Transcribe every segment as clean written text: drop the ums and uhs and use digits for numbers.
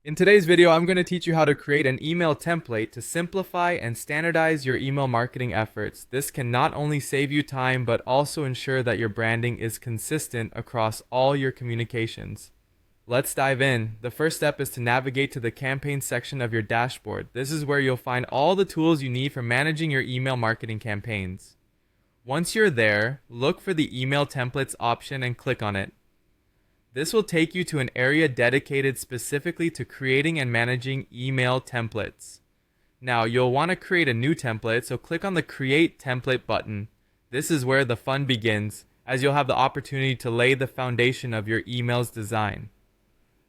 In today's video, I'm going to teach you how to create an email template to simplify and standardize your email marketing efforts. This can not only save you time, but also ensure that your branding is consistent across all your communications. Let's dive in. The first step is to navigate to the campaign section of your dashboard. This is where you'll find all the tools you need for managing your email marketing campaigns. Once you're there, look for the email templates option and click on it. This will take you to an area dedicated specifically to creating and managing email templates. Now, you'll want to create a new template, so click on the Create Template button. This is where the fun begins, as you'll have the opportunity to lay the foundation of your email's design.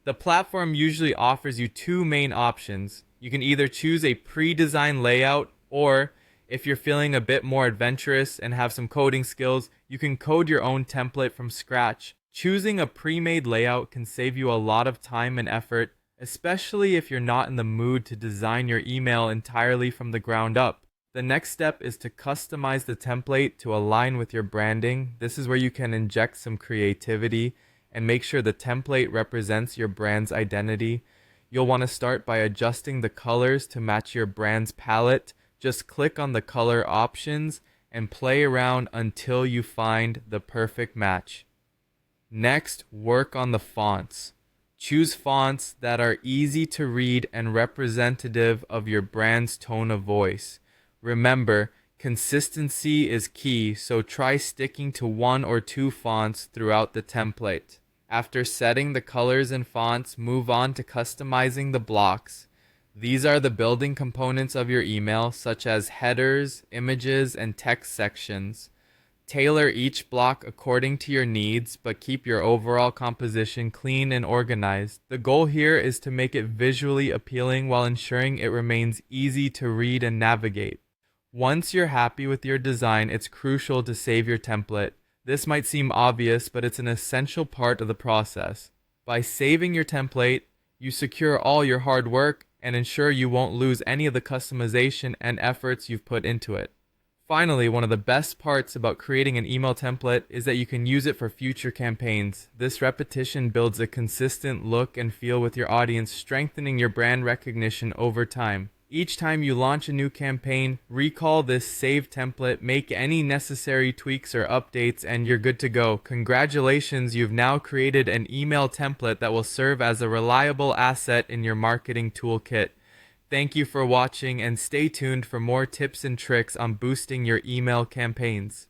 The platform usually offers you two main options. You can either choose a pre-designed layout, or if you're feeling a bit more adventurous and have some coding skills, you can code your own template from scratch. Choosing a pre-made layout can save you a lot of time and effort, especially if you're not in the mood to design your email entirely from the ground up. The next step is to customize the template to align with your branding. This is where you can inject some creativity and make sure the template represents your brand's identity. You'll want to start by adjusting the colors to match your brand's palette. Just click on the color options and play around until you find the perfect match. Next, work on the fonts. Choose fonts that are easy to read and representative of your brand's tone of voice. Remember, consistency is key, so try sticking to one or two fonts throughout the template. After setting the colors and fonts, move on to customizing the blocks. These are the building components of your email, such as headers, images, and text sections. Tailor each block according to your needs, but keep your overall composition clean and organized. The goal here is to make it visually appealing while ensuring it remains easy to read and navigate. Once you're happy with your design, it's crucial to save your template. This might seem obvious, but it's an essential part of the process. By saving your template, you secure all your hard work and ensure you won't lose any of the customization and efforts you've put into it. Finally, one of the best parts about creating an email template is that you can use it for future campaigns. This repetition builds a consistent look and feel with your audience, strengthening your brand recognition over time. Each time you launch a new campaign, recall this saved template, make any necessary tweaks or updates, and you're good to go. Congratulations, you've now created an email template that will serve as a reliable asset in your marketing toolkit. Thank you for watching, and stay tuned for more tips and tricks on boosting your email campaigns.